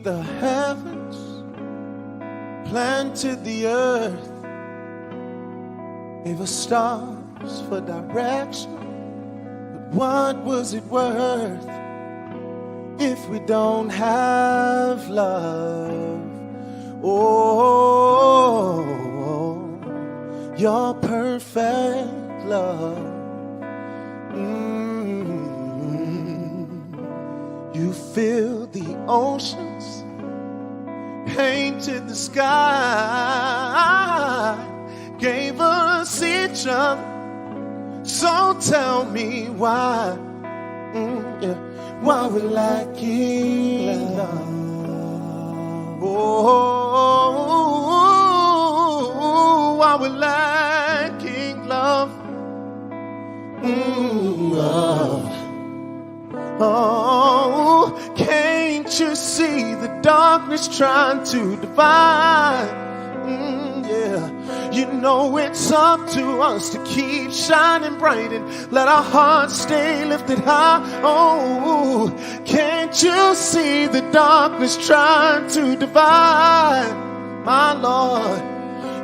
the heavens, planted the earth, gave us stars for direction. But what was it worth if we don't have love? Oh, your perfect love. You filled the oceans, painted the sky, gave us each other. So tell me why, why we're lacking love. Oh, why we're lacking love. Oh, can't you see the darkness trying to divide? Yeah, you know it's up to us to keep shining bright and let our hearts stay lifted high. Oh, can't you see the darkness trying to divide? My Lord,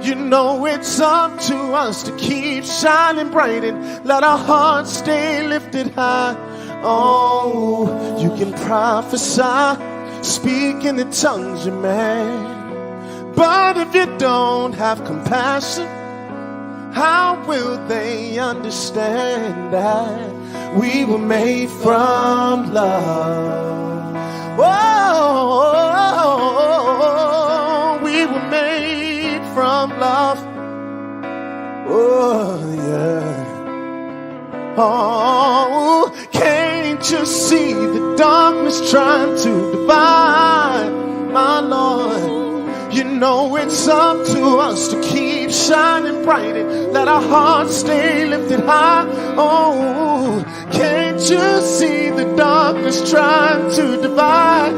you know it's up to us to keep shining bright and let our hearts stay lifted high. Oh, you can prophesy, speak in the tongues you made, but if you don't have compassion, how will they understand that we were made from love? Oh, we were made from love. Oh, yeah. Oh, can't you see the darkness trying to divide? My Lord, you know it's up to us to keep shining bright and let our hearts stay lifted high. Oh, can't you see the darkness trying to divide?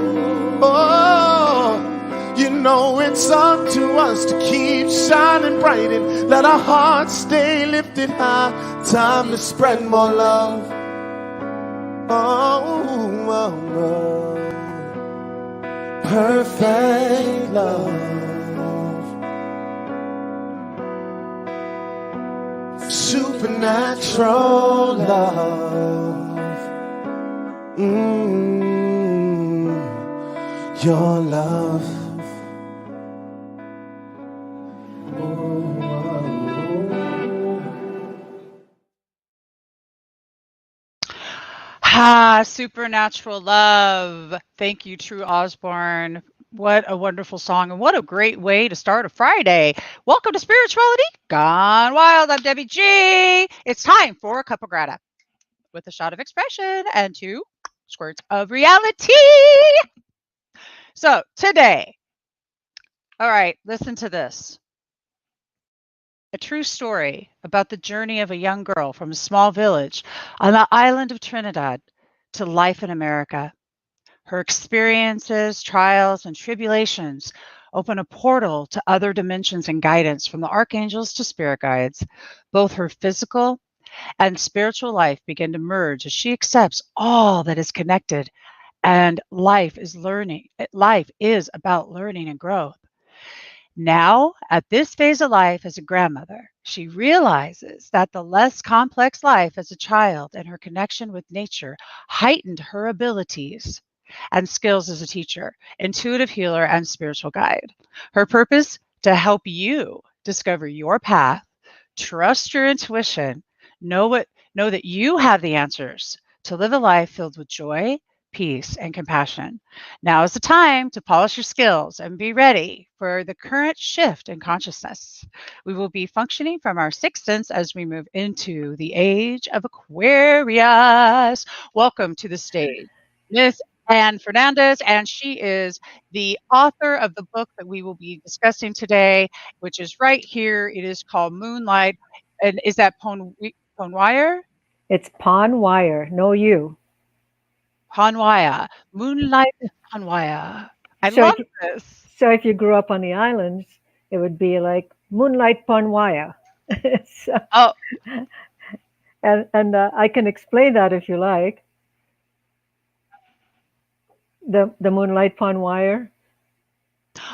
Oh, you know it's up to us to keep shining bright and let our hearts stay lifted high. Time to spread more love. Oh, perfect love. Supernatural love. Your love. Supernatural love. Thank you, True Osborne. What a wonderful song, and what a great way to start a Friday. Welcome to Spirituality Gone Wild. I'm Debbie G. It's time for Cuppa Grata with a shot of expression and 2 squirts of reality. So today, all right, listen to this. A true story about the journey of a young girl from a small village on the island of Trinidad to life in America. Her experiences, trials, and tribulations open a portal to other dimensions and guidance from the archangels to spirit guides. Both her physical and spiritual life begin to merge as she accepts all that is connected, and life is about learning and growth. Now, at this phase of life as a grandmother, she realizes that the less complex life as a child and her connection with nature heightened her abilities and skills as a teacher, intuitive healer, and spiritual guide. Her purpose: to help you discover your path, trust your intuition, know that you have the answers to live a life filled with joy, peace, and compassion. Now is the time to polish your skills and be ready for the current shift in consciousness. We will be functioning from our sixth sense as we move into the age of Aquarius. Welcome to the stage, Miss Anne Fernandez, and she is the author of the book that we will be discussing today, which is right here. It is called Moonlight. And is that Ponwire? It's Ponwire, no U. Ponwire. Moonlight Ponwire. I So love if, this. so if you grew up on the islands, it would be like Moonlight Ponwire. So, Oh, and I can explain that if you like. The Moonlight Ponwire.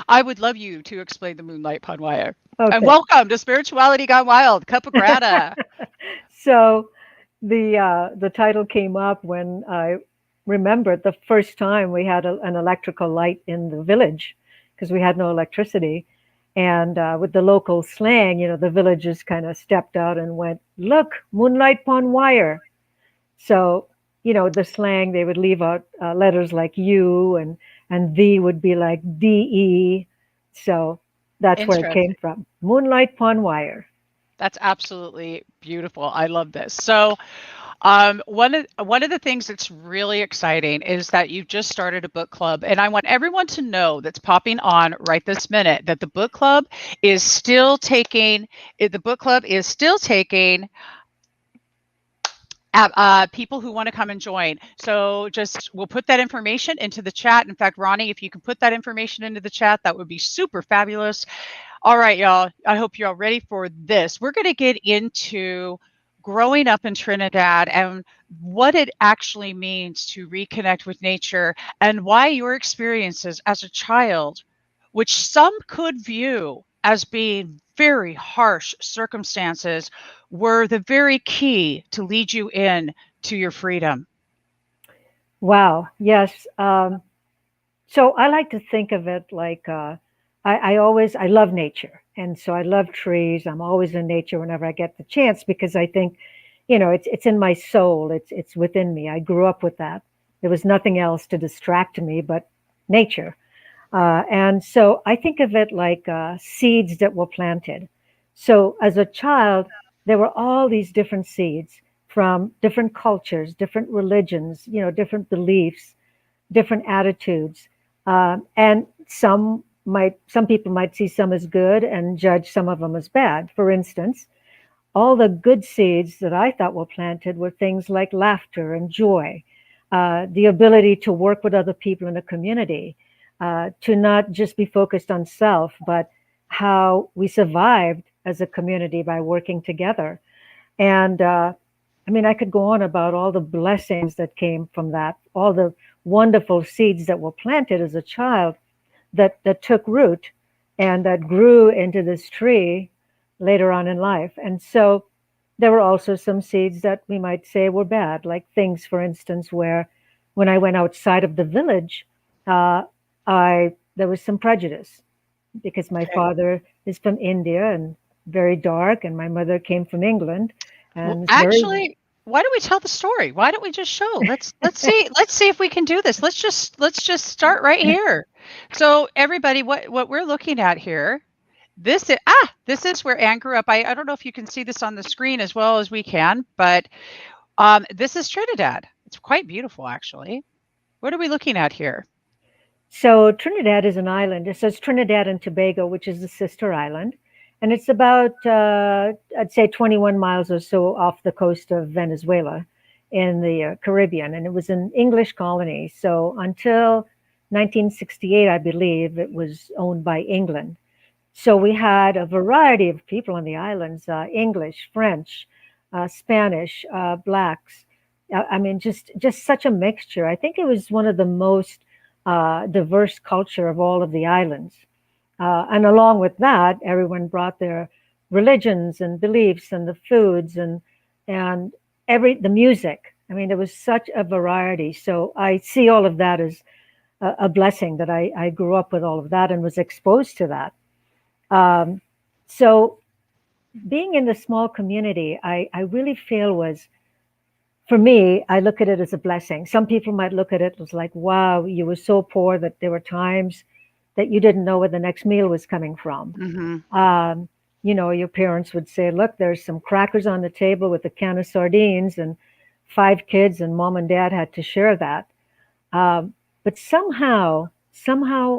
I would love you to explain the Moonlight Panwaya. Okay. And welcome to Spirituality Gone Wild, Cuppa Grata. So the title came up when I remembered the first time we had an electrical light in the village because we had no electricity. And with the local slang, the villagers kind of stepped out and went, "Look, moonlight pon wire." So, the slang, they would leave out letters like U, and the would be like DE. So that's where it came Interesting. from. Moonlight pon wire. That's absolutely beautiful. I love this. So, one of the things that's really exciting is that you just started a book club, and I want everyone to know that's popping on right this minute that the book club is still taking. The book club is still taking people who want to come and join. So we'll put that information into the chat. In fact, Ronnie, if you can put that information into the chat, that would be super fabulous. All right, y'all. I hope you're all ready for this. We're going to get into growing up in Trinidad and what it actually means to reconnect with nature and why your experiences as a child, which some could view as being very harsh circumstances, were the very key to lead you in to your freedom. Wow. Yes. So I like to think of it like I love nature. And so I love trees. I'm always in nature whenever I get the chance because I think, it's in my soul. It's within me. I grew up with that. There was nothing else to distract me but nature. And so I think of it like seeds that were planted. So as a child, there were all these different seeds from different cultures, different religions, different beliefs, different attitudes. And some people might see some as good and judge some of them as bad. For instance, all the good seeds that I thought were planted were things like laughter and joy, the ability to work with other people in a community, to not just be focused on self, but how we survived as a community by working together. And I could go on about all the blessings that came from that, all the wonderful seeds that were planted as a child that took root and that grew into this tree later on in life. And so there were also some seeds that we might say were bad, like things, for instance, where when I went outside of the village, uh, there was some prejudice because my father is from India and very dark, and my mother came from England Well, and is very. actually, why don't we tell the story? Why don't we just show? Let's see if we can do this. Let's just start right here. So everybody, what we're looking at here, this is where Anne grew up. I don't know if you can see this on the screen as well as we can, but this is Trinidad. It's quite beautiful, actually. What are we looking at here? So Trinidad is an island. It says Trinidad and Tobago, which is the sister island. And it's about, I'd say 21 miles or so off the coast of Venezuela in the Caribbean. And it was an English colony. So until 1968, I believe, it was owned by England. So we had a variety of people on the islands, English, French, Spanish, blacks. Just such a mixture. I think it was one of the most diverse culture of all of the islands. And along with that, everyone brought their religions and beliefs and the foods and the music. There was such a variety. So I see all of that as a blessing that I grew up with all of that and was exposed to that. So being in the small community, I really feel was, for me, I look at it as a blessing. Some people might look at it as like, wow, you were so poor that there were times that you didn't know where the next meal was coming from. Mm-hmm. Your parents would say, look, there's some crackers on the table with a can of sardines and 5 kids, and mom and dad had to share that. But somehow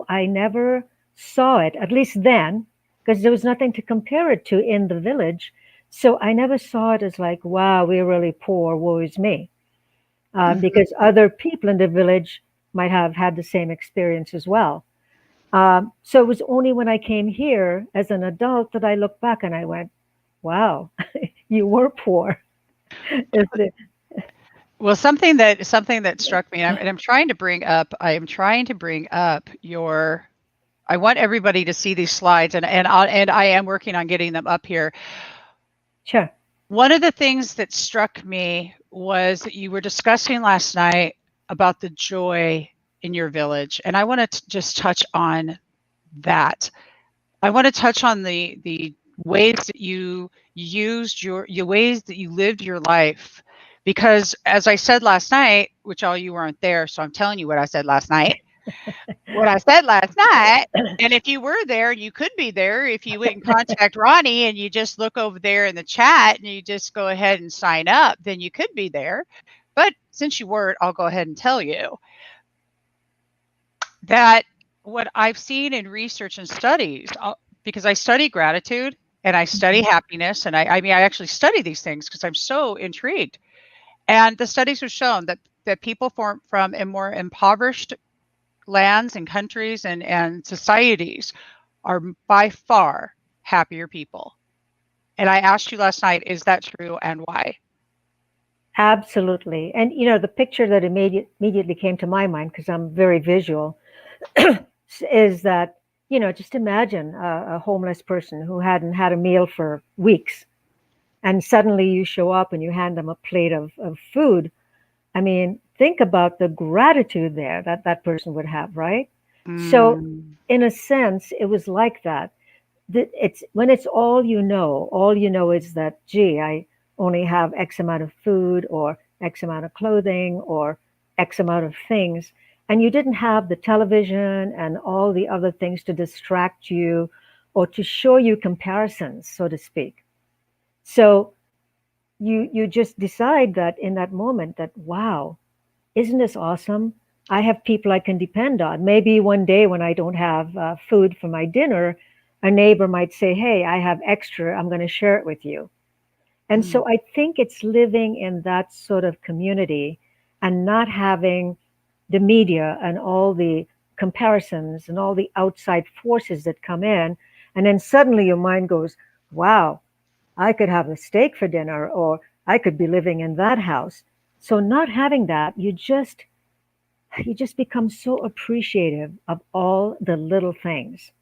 I never saw it, at least then, because there was nothing to compare it to in the village. So I never saw it as like, wow, we're really poor, woe is me. Mm-hmm. Because other people in the village might have had the same experience as well. So it was only when I came here as an adult that I looked back and I went, wow, you were poor. Well, something that struck me, and I'm trying to bring up. I am trying to bring up your I want everybody to see these slides, and I am working on getting them up here. Sure. One of the things that struck me was that you were discussing last night about the joy in your village, and I want to just touch on that. I want to touch on the ways that you used your ways that you lived your life, because as I said last night, which all you weren't there, so I'm telling you what I said last night. What I said last night, and if you were there, you could be there if you wouldn't contact Ronnie and you just look over there in the chat and you just go ahead and sign up, then you could be there. But since you weren't, I'll go ahead and tell you that what I've seen in research and studies, because I study gratitude and I study happiness, and I mean, I actually study these things because I'm so intrigued. And the studies have shown that people from a more impoverished lands and countries and societies are by far happier people. And I asked you last night, is that true and why? Absolutely. And, the picture that immediately came to my mind, because I'm very visual, is that, just imagine a homeless person who hadn't had a meal for weeks. And suddenly you show up and you hand them a plate of food. I mean, think about the gratitude there that person would have, right? So, in a sense, it was like that. It's when it's all you know is that, gee, I only have X amount of food or X amount of clothing or X amount of things. And you didn't have the television and all the other things to distract you or to show you comparisons, so to speak. So you just decide that in that moment that, wow, isn't this awesome? I have people I can depend on. Maybe one day when I don't have food for my dinner, a neighbor might say, hey, I have extra, I'm going to share it with you. And so I think it's living in that sort of community and not having the media and all the comparisons and all the outside forces that come in. And then suddenly your mind goes, wow, I could have a steak for dinner, or I could be living in that house. So not having that, you just become so appreciative of all the little things.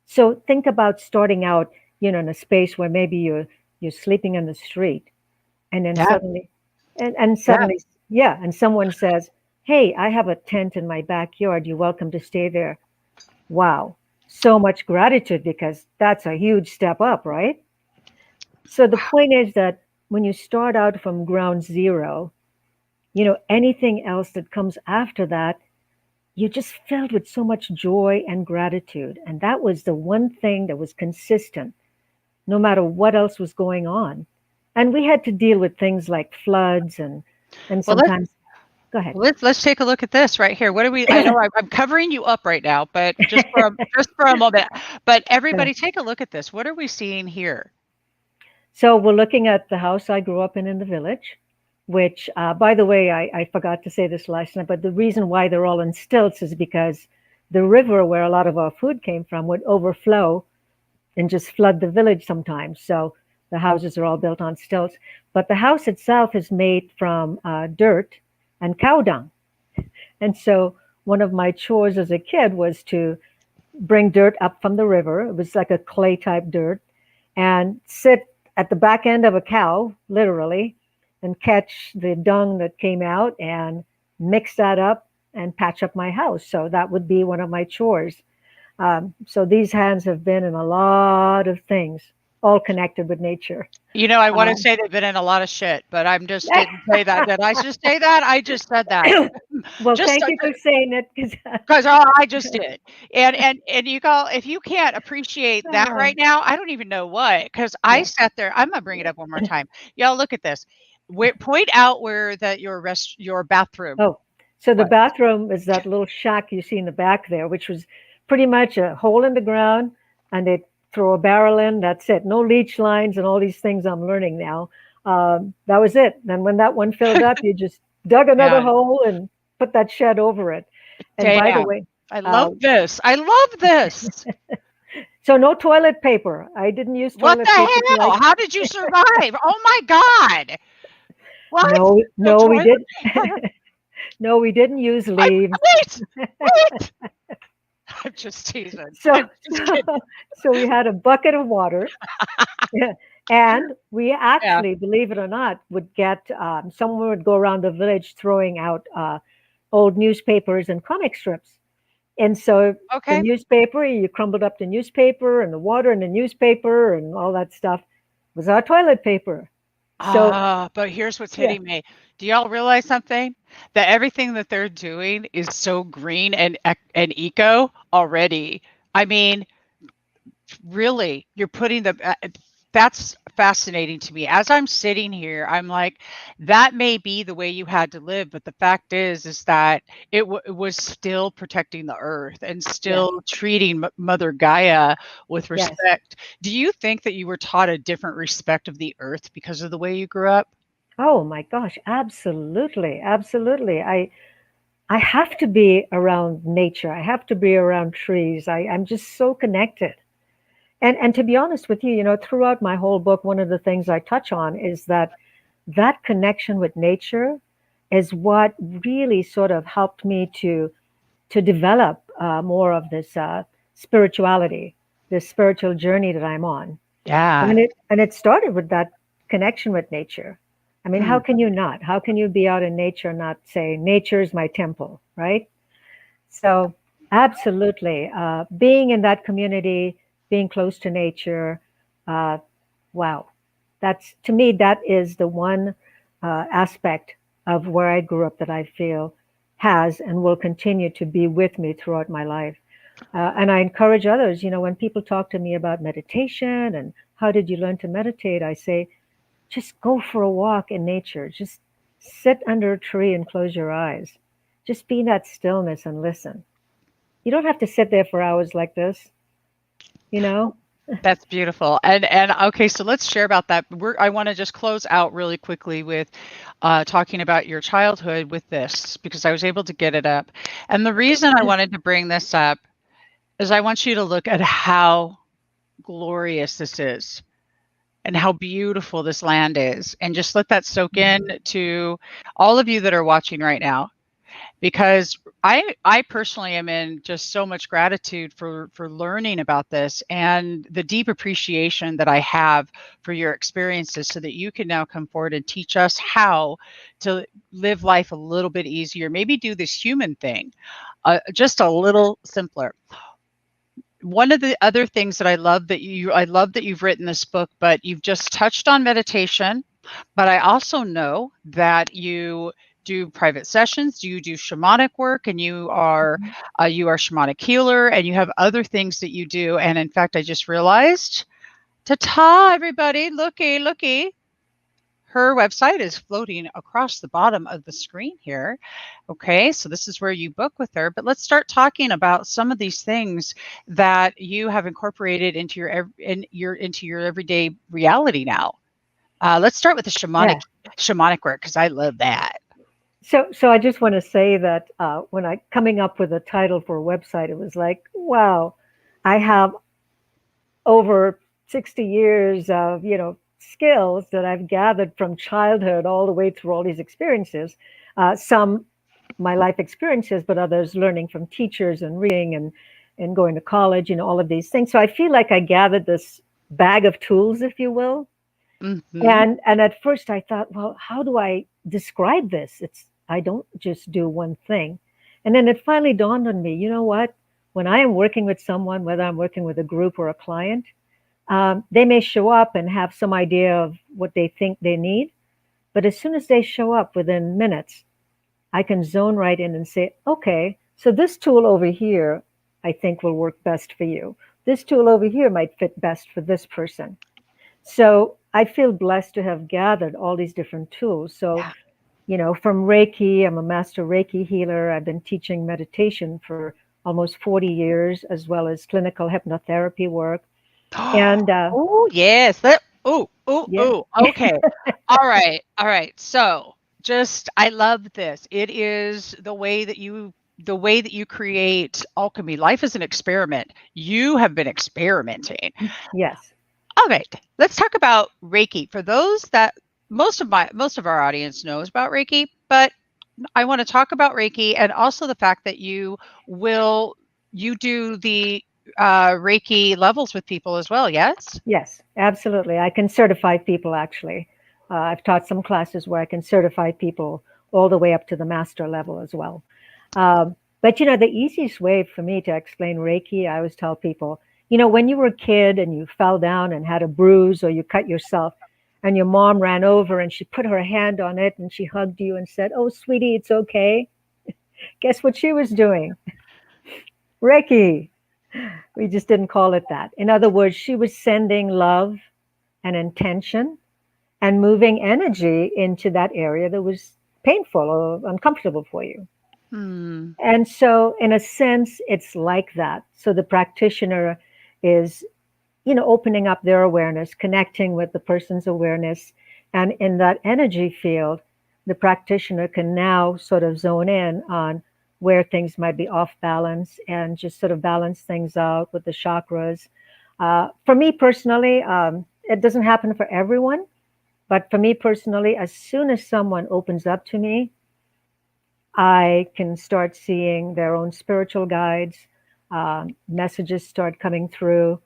So think about starting out, in a space where maybe you're sleeping in the street, and then Yeah. suddenly, and suddenly, yeah, and someone says, "Hey, I have a tent in my backyard. You're welcome to stay there." Wow, so much gratitude, because that's a huge step up, right? So the point is that when you start out from ground zero, anything else that comes after that, you're just filled with so much joy and gratitude. And that was the one thing that was consistent, no matter what else was going on. And we had to deal with things like floods and sometimes. Go ahead. Let's take a look at this right here. What are we? I know I'm covering you up right now, but just for a moment. But everybody, take a look at this. What are we seeing here? So we're looking at the house I grew up in the village, which, by the way, I forgot to say this last night, but the reason why they're all on stilts is because the river where a lot of our food came from would overflow and just flood the village sometimes. So the houses are all built on stilts. But the house itself is made from dirt and cow dung. And so one of my chores as a kid was to bring dirt up from the river. It was like a clay type dirt, and sit at the back end of a cow, literally, and catch the dung that came out and mix that up and patch up my house. So that would be one of my chores. So these hands have been in a lot of things, all connected with nature. I want to say they've been in a lot of shit, but I'm just didn't say that. Did I just say that? I just said that. Well, thank you for saying it, because I just did. And you go, if you can't appreciate that right now, I don't even know what. Because I sat there. I'm gonna bring it up one more time. Y'all, look at this. Point out where your bathroom. Oh, so the bathroom is that little shack you see in the back there, which was pretty much a hole in the ground, and they throw a barrel in. That's it. No leach lines and all these things I'm learning now. That was it. And when that one filled up, you just dug another hole and put that shed over it. And by the way, I love this. I love this. So no toilet paper. I didn't use toilet paper. What the hell? How did you survive? Oh my God. What? No, we didn't. No, we didn't use leaves. Wait. I'm just teasing. So, I'm just kidding. so we had a bucket of water. And we Yeah. actually, believe it or not, would get someone would go around the village throwing out old newspapers and comic strips. And so the Okay. newspaper, you crumbled up the newspaper and the water in the newspaper and all that stuff was our toilet paper. So, But here's what's yeah, hitting me. Do y'all realize something? That everything that they're doing is so green and eco already. I mean, really, you're putting that's fascinating to me. As I'm sitting here, I'm like, that may be the way you had to live, but the fact is that it was still protecting the earth and yes, still treating Mother Gaia with yes. respect. Do you think that you were taught a different respect of the earth because of the way you grew up? Oh my gosh, absolutely, absolutely. I have to be around nature. I have to be around trees. I'm just so connected. And to be honest with you, throughout my whole book, one of the things I touch on is that connection with nature is what really sort of helped me to develop more of this spirituality, this spiritual journey that I'm on. Yeah. And it started with that connection with nature. I mean, how Mm. can you not? How can you be out in nature and not say nature is my temple, right? So absolutely, being in that community, being close to nature, uh, wow, that's to me that is the one aspect of where I grew up that I feel has and will continue to be with me throughout my life. And I encourage others, when people talk to me about meditation and how did you learn to meditate, I say, just go for a walk in nature. Just sit under a tree and close your eyes. Just be in that stillness and listen. You don't have to sit there for hours like this, you know? That's beautiful. And okay, so let's share about that. I want to just close out really quickly with talking about your childhood with this because I was able to get it up. And the reason I wanted to bring this up is I want you to look at how glorious this is and how beautiful this land is and just let that soak in to all of you that are watching right now because I personally am in just so much gratitude for learning about this and the deep appreciation that I have for your experiences so that you can now come forward and teach us how to live life a little bit easier, maybe do this human thing just a little simpler. One of the other things that I love that you've written this book, but you've just touched on meditation, but I also know that you do private sessions, you do shamanic work, and you are shamanic healer, and you have other things that you do. And in fact, I just realized, ta-ta, everybody, looky. Her website is floating across the bottom of the screen here. Okay, so this is where you book with her. But let's start talking about some of these things that you have incorporated into your everyday reality now. Let's start with the Yeah. shamanic work because I love that. So I just want to say that when I coming up with a title for a website, it was like, wow, I have over 60 years of, skills that I've gathered from childhood all the way through all these experiences. Some my life experiences, but others learning from teachers and reading and going to college, all of these things. So I feel like I gathered this bag of tools, if you will. Mm-hmm. And at first I thought, well, how do I describe this? I don't just do one thing. And then it finally dawned on me, you know what? When I am working with someone, whether I'm working with a group or a client, they may show up and have some idea of what they think they need. But as soon as they show up within minutes, I can zone right in and say, okay, so this tool over here, I think will work best for you. This tool over here might fit best for this person. So I feel blessed to have gathered all these different tools. So, from Reiki, I'm a master Reiki healer. I've been teaching meditation for almost 40 years, as well as clinical hypnotherapy work. And Oh yes. yeah, Okay. All right. So just I love this. It is the way that you create alchemy. Life is an experiment. You have been experimenting. yes. All right, let's talk about Reiki. For those that most of our audience knows about Reiki, but I want to talk about Reiki and also the fact that you will you do the Reiki levels with people as well, yes? Yes, absolutely. I can certify people actually. I've taught some classes where I can certify people all the way up to the master level as well. But the easiest way for me to explain Reiki, I always tell people, when you were a kid and you fell down and had a bruise or you cut yourself and your mom ran over and she put her hand on it and she hugged you and said, "Oh, sweetie, it's okay." Guess what she was doing? Reiki. We just didn't call it that. In other words, she was sending love and intention and moving energy into that area that was painful or uncomfortable for you. Hmm. And so, in a sense, it's like that. So the practitioner is, opening up their awareness, connecting with the person's awareness. And in that energy field, the practitioner can now sort of zone in on where things might be off balance and just sort of balance things out with the chakras. For me personally, it doesn't happen for everyone, but for me personally, as soon as someone opens up to me, I can start seeing their own spiritual guides, messages start coming through,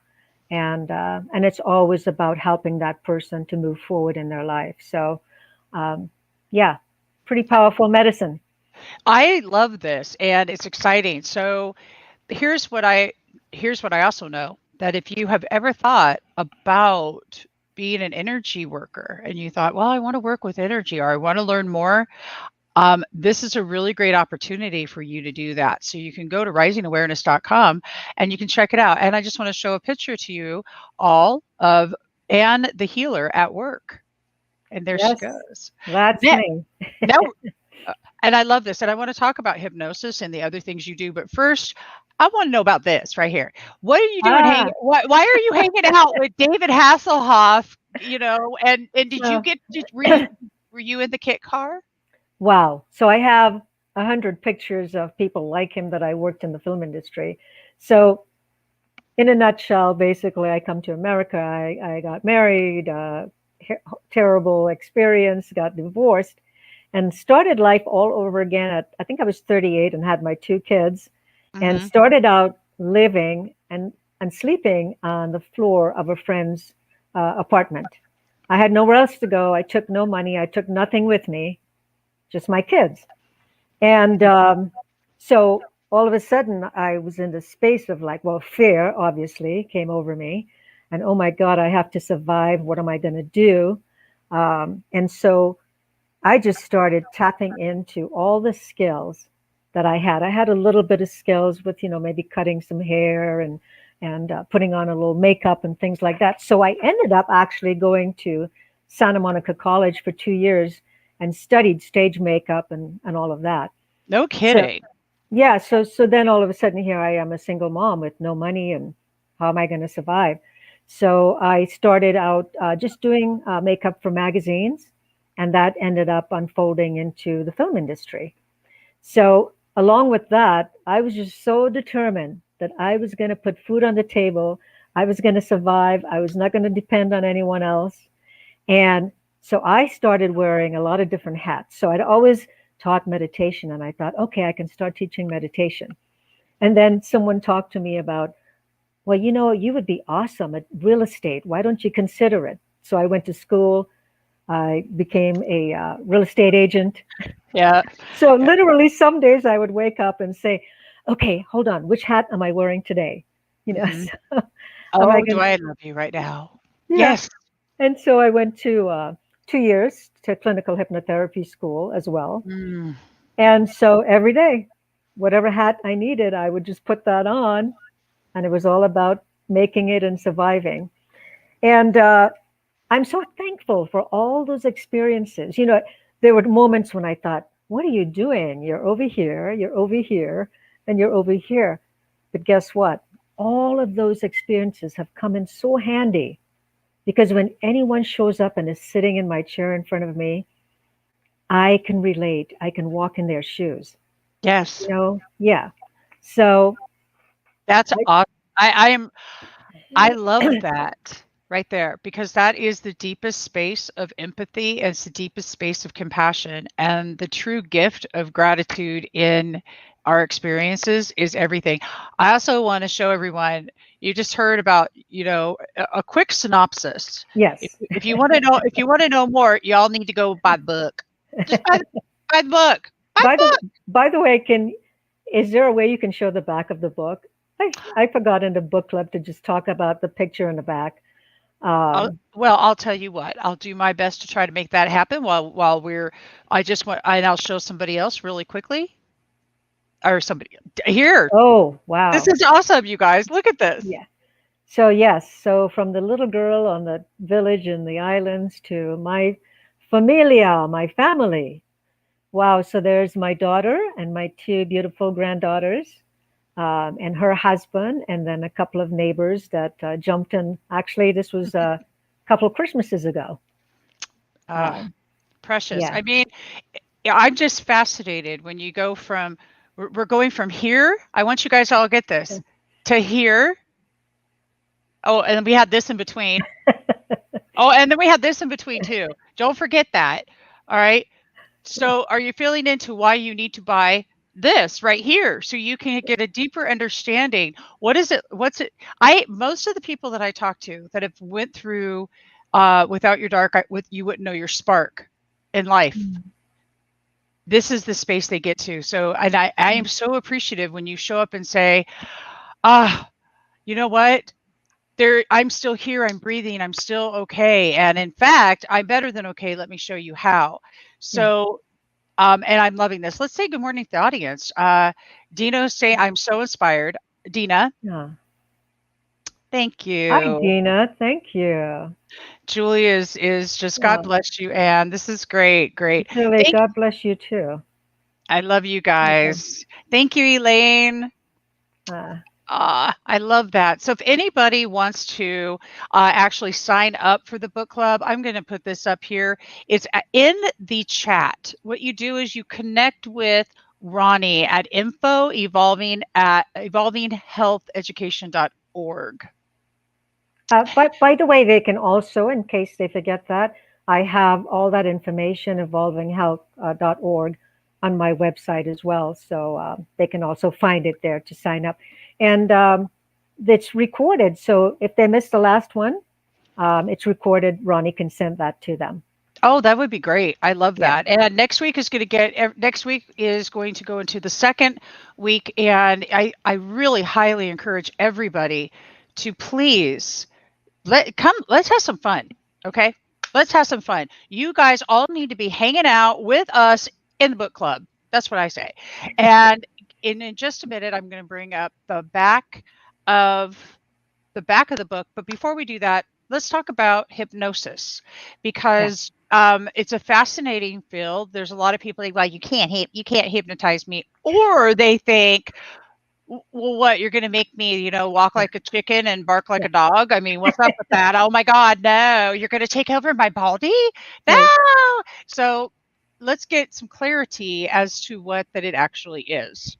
and it's always about helping that person to move forward in their life. So, yeah, pretty powerful medicine. I love this, and it's exciting. So here's what I also know, that if you have ever thought about being an energy worker and you thought, well, I want to work with energy or I want to learn more, this is a really great opportunity for you to do that. So you can go to risingawareness.com and you can check it out. And I just want to show a picture to you all of Anne the healer at work. And there she Yes, goes. that's Now, me. now and I love this. And I want to talk about hypnosis and the other things you do. But first, I want to know about this right here. What are you doing Ah, why are you hanging out with David Hasselhoff? And did you so, get were you in the kit car? wow. So I have 100 pictures of people like him that I worked in the film industry. So in a nutshell, basically, I come to America. I got married, terrible experience, got divorced, and started life all over again at, I think I was 38 and had my two kids, and Hmm. started out living and sleeping on the floor of a friend's apartment. I had nowhere else to go. I took no money. I took nothing with me, just my kids. And so all of a sudden, I was in the space of like, well, fear obviously came over me. And oh my God, I have to survive. What am I going to do? And so I just started tapping into all the skills that I had. I had a little bit of skills with, maybe cutting some hair and putting on a little makeup and things like that. So I ended up actually going to Santa Monica College for 2 years and studied stage makeup and all of that. No So kidding. yeah, so then all of a sudden here I am, a single mom with no money, and how am I going to survive? So I started out just doing makeup for magazines, and that ended up unfolding into the film industry. So along with that, I was just so determined that I was going to put food on the table. I was going to survive. I was not going to depend on anyone else. And so I started wearing a lot of different hats. So I'd always taught meditation, and I thought, okay, I can start teaching meditation. And then someone talked to me about, well, you would be awesome at real estate. Why don't you consider it? So I went to school. I became a real estate agent. Yeah. So literally, some days I would wake up and say, okay, hold on, which hat am I wearing today? Hmm. So am I Oh, do going to, I love you right now? yeah. Yes. And so I went to 2 years to clinical hypnotherapy school as well. Mm. And so every day, whatever hat I needed, I would just put that on. And it was all about making it and surviving. And I'm so thankful for all those experiences. There were moments when I thought, what are you doing? You're over here, and you're over here. But guess what? All of those experiences have come in so handy because when anyone shows up and is sitting in my chair in front of me, I can relate. I can walk in their shoes. Yes. Yeah. So, That's I, awesome. I love that right there, because that is the deepest space of empathy. And it's the deepest space of compassion and the true gift of gratitude in our experiences is everything. I also want to show everyone, you just heard about, a quick synopsis. Yes. If you want to know, if you want to know more, y'all need to go buy the book. Just buy the book. Buy By the the book. by the way, is there a way you can show the back of the book? I forgot in the book club to just talk about the picture in the back. I'll tell you what. I'll do my best to try to make that happen while we're. And I'll show somebody else really quickly, or somebody here. Oh, This wow. is awesome, you guys. Look at this. Yeah. So yes, so from the little girl on the village in the islands to my familia, my family. Wow. So there's my daughter and my two beautiful granddaughters, and her husband, and then a couple of neighbors that jumped in. Actually, this was a couple of Christmases ago. Precious. Yeah. I mean, I'm just fascinated when you go from. We're going from here. I want you guys all to get this to here. Oh, and we had this in between. Oh, and then we had this in between too. Don't forget that. All right. So are you feeling into why you need to buy this right here so you can get a deeper understanding? What is it? What's it? Most of the people that I talk to that have went through without your dark, you wouldn't know your spark in life. This is the space they get to. So, and I am so appreciative when you show up and say, you know what? I'm still here. I'm breathing. I'm still okay. And in fact, I'm better than okay. Let me show you how. So, and I'm loving this. Let's say good morning to the audience. Dino's saying, I'm so inspired. Dina. Yeah. Thank you. Hi, Dina. Thank you. Julie is just, God bless you, Anne. This is great. Great. Julie, God bless you too. I love you guys. Thank you, Elaine. I love that. So if anybody wants to actually sign up for the book club, I'm going to put this up here. It's in the chat. What you do is you connect with Ronnie at evolvinghealtheducation.org. By the way, they can also, in case they forget that, I have all that information, evolvinghealth.org, on my website as well. So they can also find it there to sign up. And it's recorded. So if they missed the last one, it's recorded. Ronnie can send that to them. Oh, that would be great. I love that. And next week is going to go into the second week. And I really highly encourage everybody to please let's have some fun. Okay. Let's have some fun. You guys all need to be hanging out with us in the book club. That's what I say. And in just a minute, I'm going to bring up the back of the book. But before we do that, let's talk about hypnosis, because it's a fascinating field. There's a lot of people like, you can't hypnotize me, or they think, well, what, you're going to make me, walk like a chicken and bark like a dog? I mean, what's up with that? Oh my God, no, you're going to take over my body? No. So let's get some clarity as to what that it actually is.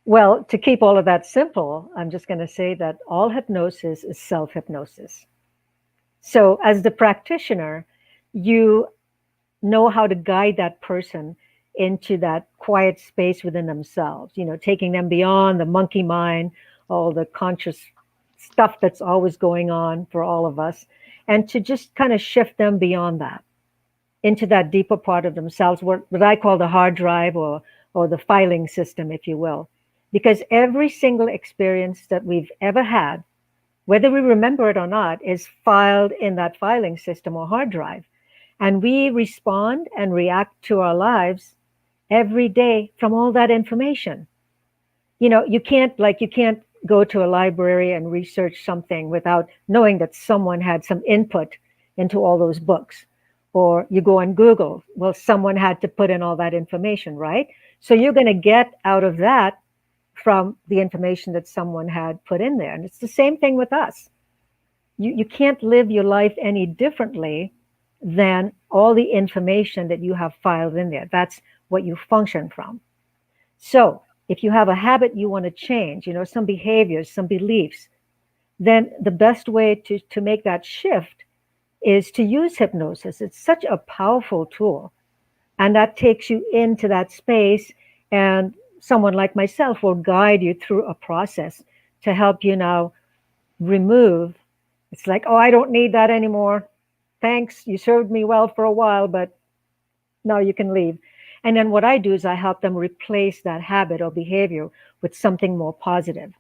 Well, to keep all of that simple, I'm just going to say that all hypnosis is self-hypnosis. So as the practitioner, you know how to guide that person into that quiet space within themselves, taking them beyond the monkey mind, all the conscious stuff that's always going on for all of us, and to just kind of shift them beyond that into that deeper part of themselves, what I call the hard drive, or the filing system, if you will. Because every single experience that we've ever had, whether we remember it or not, is filed in that filing system or hard drive. And we respond and react to our lives every day from all that information. You can't go to a library and research something without knowing that someone had some input into all those books. Or you go on Google, well, someone had to put in all that information, right? So you're going to get out of that from the information that someone had put in there. And it's the same thing with us. You can't live your life any differently than all the information that you have filed in there. That's what you function from. So if you have a habit you want to change, some behaviors, some beliefs, then the best way to make that shift is to use hypnosis. It's such a powerful tool. And that takes you into that space. And someone like myself will guide you through a process to help you now remove. It's like, oh, I don't need that anymore. Thanks. You served me well for a while, but now you can leave. And then what I do is I help them replace that habit or behavior with something more positive.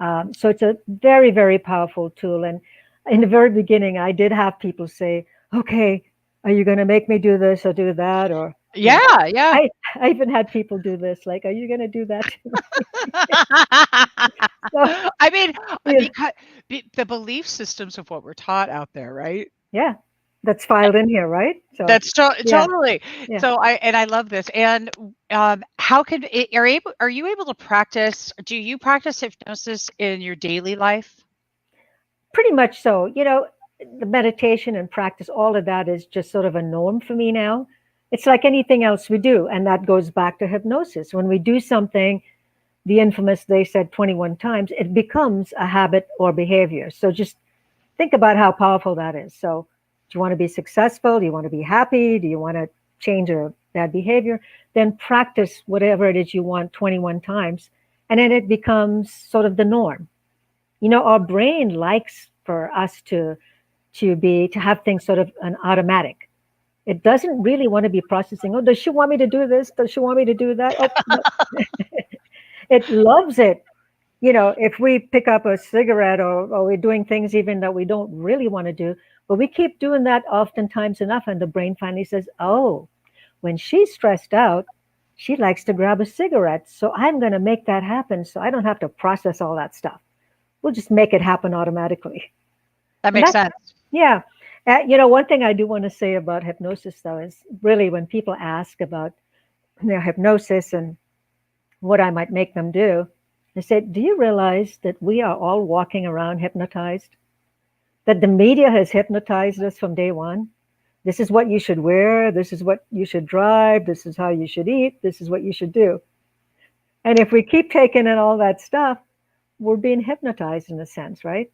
So it's a very, very powerful tool. And in the very beginning, I did have people say, okay, are you going to make me do this or do that? Or, Yeah, yeah. I even had people do this, like, are you going to do that? So, I mean, yeah, because the belief systems of what we're taught out there, right? yeah, that's filed in here, right? So, That's yeah, totally. yeah. So I love this. And how are you able to practice? Do you practice hypnosis in your daily life? Pretty much so. The meditation and practice, all of that is just sort of a norm for me now. It's like anything else we do. And that goes back to hypnosis. When we do something, the infamous, they said 21 times, it becomes a habit or behavior. So just think about how powerful that is. So do you want to be successful? Do you want to be happy? Do you want to change a bad behavior? Then practice whatever it is you want 21 times. And then it becomes sort of the norm. Our brain likes for us to have things sort of an automatic. It doesn't really want to be processing. Oh, does she want me to do this? Does she want me to do that? Oh, no. It loves it. If we pick up a cigarette, or we're doing things even that we don't really want to do, but we keep doing that oftentimes enough, and the brain finally says, oh, when she's stressed out, she likes to grab a cigarette. So I'm going to make that happen so I don't have to process all that stuff. We'll just make it happen automatically. That makes sense. Yeah. One thing I do want to say about hypnosis, though, is really when people ask about hypnosis and what I might make them do, I said, do you realize that we are all walking around hypnotized? That the media has hypnotized us from day one? This is what you should wear. This is what you should drive. This is how you should eat. This is what you should do. And if we keep taking in all that stuff, we're being hypnotized in a sense, right?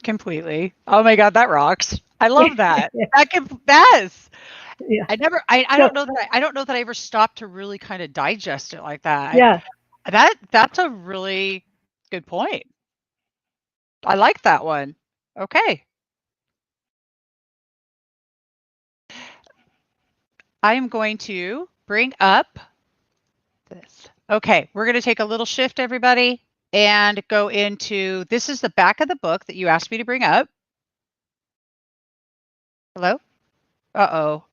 Completely. Oh my God, that rocks. I love that. Yeah. Yes. Yeah. I don't know that I ever stopped to really kind of digest it like that. Yeah. That's a really good point. I like that one. Okay. I am going to bring up this. Okay, we're going to take a little shift, everybody, and go into, this is the back of the book that you asked me to bring up. Hello? Uh-oh.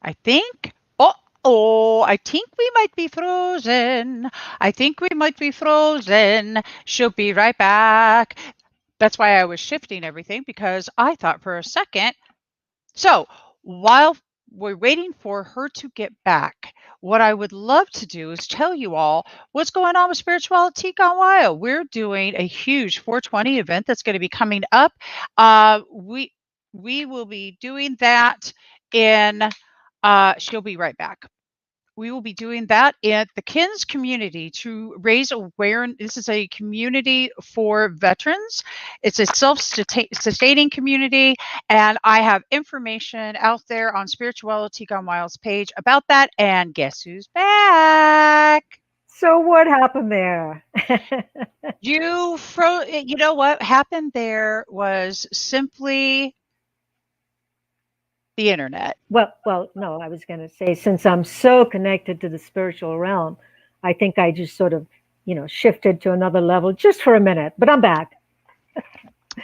I think, I think we might be frozen. I think we might be frozen. She'll be right back. That's why I was shifting everything, because I thought for a second. So while we're waiting for her to get back, what I would love to do is tell you all what's going on with Spirituality Gone Wild. We're doing a huge 420 event that's going to be coming up. We will be doing that in, she'll be right back. We will be doing that in the KINS community to raise awareness. This is a community for veterans. It's a self-sustaining community, and I have information out there on Spirituality Gone Wild's page about that. And guess who's back? So what happened there? You know what happened there was simply the internet. Well, no, I was going to say, since I'm so connected to the spiritual realm, I think I just sort of, shifted to another level just for a minute, but I'm back.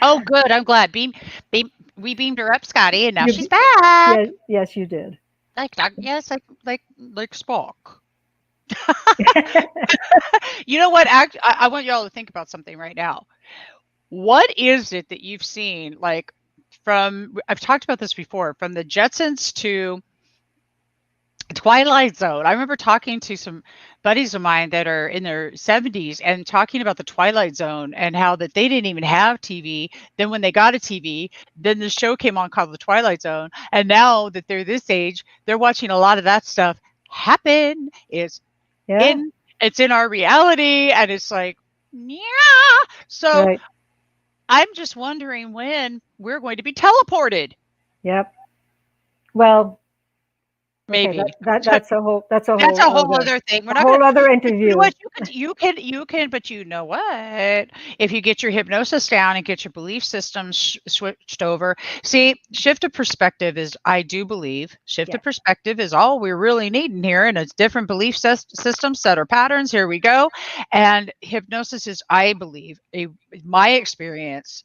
Oh, good. I'm glad. We beamed her up, Scotty, and now she's back. Yes, you did. Like Spock. You know what? I want y'all to think about something right now. What is it that you've seen, like, I've talked about this before, from the Jetsons to Twilight Zone. I remember talking to some buddies of mine that are in their 70s and talking about the Twilight Zone and how that they didn't even have TV. Then when they got a TV, then the show came on called The Twilight Zone. And now that they're this age, they're watching a lot of that stuff happen. It's in our reality, and it's like, yeah. So right. I'm just wondering when we're going to be teleported. Yep. Well, Okay, maybe. that's a whole That's a whole other other thing. We're a not gonna. whole other But you know interview. what? But you know what? If you get your hypnosis down and get your belief system switched over, see, shift of perspective is, I do believe, shift of Yes, perspective is all we're really needing here, and it's different belief systems, set or patterns. Here we go, and hypnosis is, I believe, my experience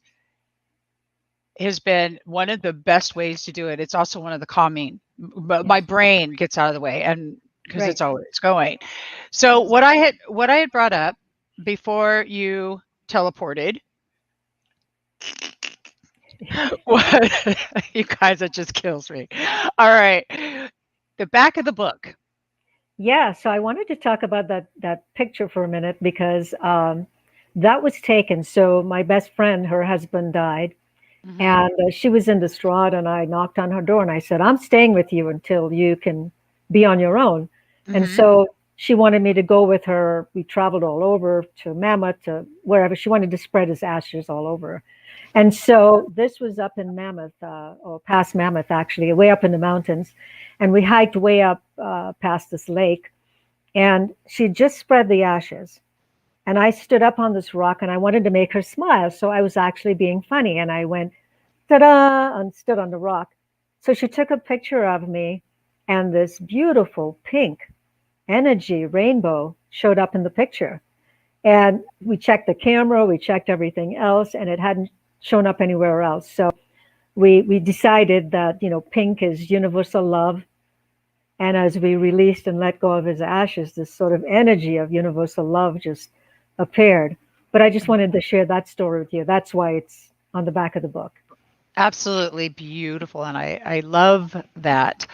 has been one of the best ways to do it. It's also one of the calming. But my yes, brain gets out of the way, and because right. it's always going. So Yes. what I had brought up before you teleported, what you guys, it just kills me. All right, the back of the book. Yeah, so I wanted to talk about that picture for a minute because that was taken. So my best friend, her husband died, Hmm. and she was in distraught, and I knocked on her door and I said, "I'm staying with you until you can be on your own." And Hmm. so she wanted me to go with her. We traveled all over to Mammoth, to wherever. She wanted to spread his ashes all over. And so this was up in Mammoth, or past Mammoth, actually, way up in the mountains. And we hiked way up past this lake. And she just spread the ashes. And I stood up on this rock and I wanted to make her smile. So I was actually being funny. And I went, ta da, and stood on the rock. So she took a picture of me, and this beautiful pink energy rainbow showed up in the picture. And we checked the camera, we checked everything else, and it hadn't shown up anywhere else. So we decided that, pink is universal love. And as we released and let go of his ashes, this sort of energy of universal love just appeared. But I just wanted to share that story with you. That's why it's on the back of the book. Absolutely beautiful, and I love that.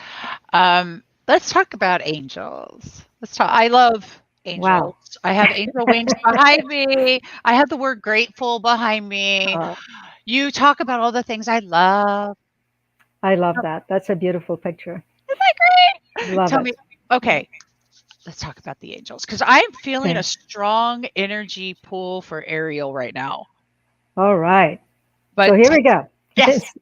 Let's talk about angels. Let's talk. I love angels. Wow. I have angel wings behind me. I have the word grateful behind me. Uh, You talk about all the things I love. I love that. That's a beautiful picture. Isn't that great? Love Tell it. me. Okay, let's talk about the angels because I'm feeling a Okay. strong energy pull for Ariel right now. All right. So But here we go. yes,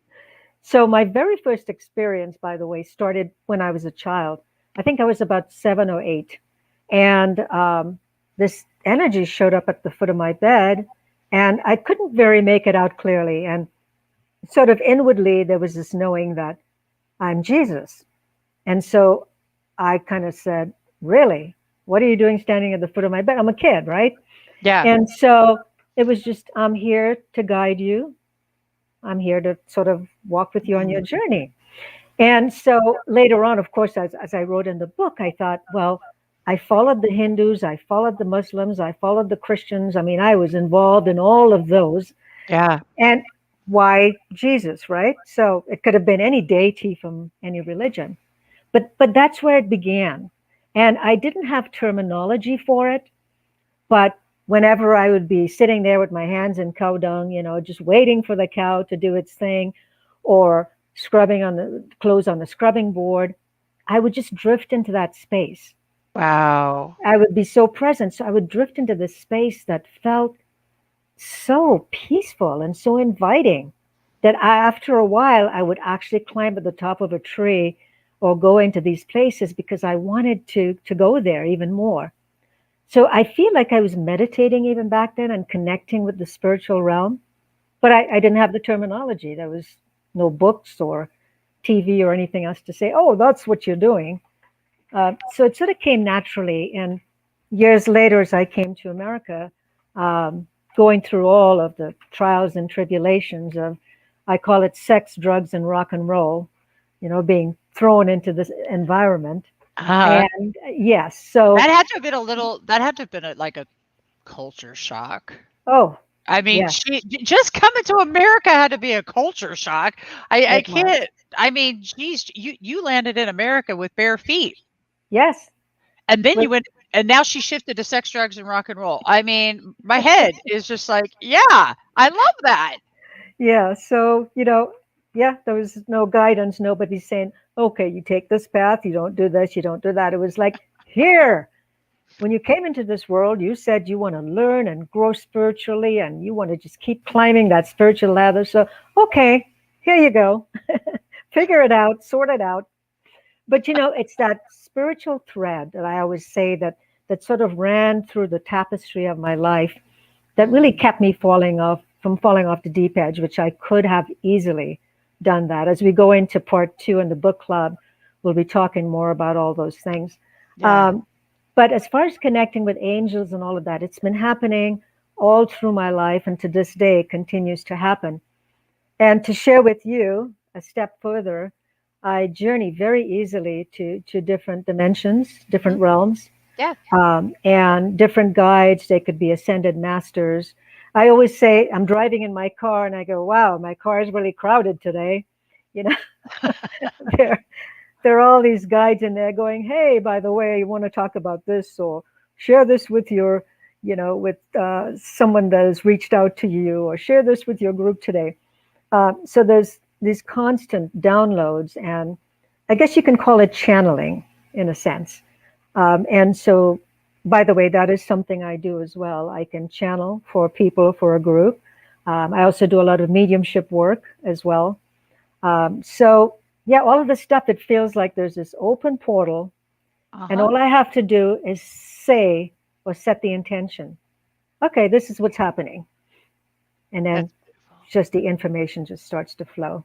So my very first experience, by the way, started when I was a child. I think I was about 7 or 8, and this energy showed up at the foot of my bed, and I couldn't very make it out clearly. And sort of inwardly, there was this knowing that I'm Jesus. And so I kind of said, "Really? What are you doing standing at the foot of my bed?" I'm a kid, right? yeah. And so it was just, "I'm here to guide you. I'm here to sort of walk with you on your Mhm. journey." And so later on, of course, as I wrote in the book, I thought, well, I followed the Hindus, I followed the Muslims, I followed the Christians. I mean, I was involved in all of those. Yeah. And why Jesus, right? So it could have been any deity from any religion. But that's where it began. And I didn't have terminology for it, but whenever I would be sitting there with my hands in cow dung, just waiting for the cow to do its thing, or scrubbing on the clothes on the scrubbing board, I would just drift into that space. Wow. I would be so present. So I would drift into this space that felt so peaceful and so inviting that after a while, I would actually climb at the top of a tree or go into these places because I wanted to go there even more. So I feel like I was meditating even back then and connecting with the spiritual realm, but I didn't have the terminology. There was no books or TV or anything else to say, oh, that's what you're doing. So it sort of came naturally. And years later, as I came to America, going through all of the trials and tribulations of, I call it sex, drugs, and rock and roll, being thrown into this environment. Uh, And yes, so, that had to have been a little. That had to have been like a culture shock. oh, I mean, yeah, just coming to America had to be a culture shock. I it was. can't. I mean, geez, you landed in America with bare feet, Yes. and then With you went, and now she shifted to sex, drugs, and rock and roll. I mean, my head is just like, yeah, I love that. Yeah. So, yeah, there was no guidance. Nobody's saying, okay, you take this path, you don't do this, you don't do that. It was like, here, when you came into this world, you said you want to learn and grow spiritually and you want to just keep climbing that spiritual ladder. So, okay, here you go. Figure it out, sort it out. But it's that spiritual thread that I always say that sort of ran through the tapestry of my life that really kept me falling off the deep edge, which I could have easily done that. As we go into part 2 in the book club, we'll be talking more about all those things. Yeah. But as far as connecting with angels and all of that, it's been happening all through my life, and to this day it continues to happen. And to share with you a step further, I journey very easily to different dimensions, different realms, Yeah. and different guides. They could be ascended masters. I always say I'm driving in my car and I go, wow, my car is really crowded today. You know, there, there are all these guides in there going, hey, by the way, you want to talk about this or share this with your, with someone that has reached out to you, or share this with your group today. So there's these constant downloads, and I guess you can call it channeling in a sense. And so, by the way, that is something I do as well. I can channel for people, for a group. I also do a lot of mediumship work as well. So, yeah, all of the stuff, it feels like there's this open portal, and all I have to do is say or set the intention. Okay, this is what's happening. And then just the information just starts to flow.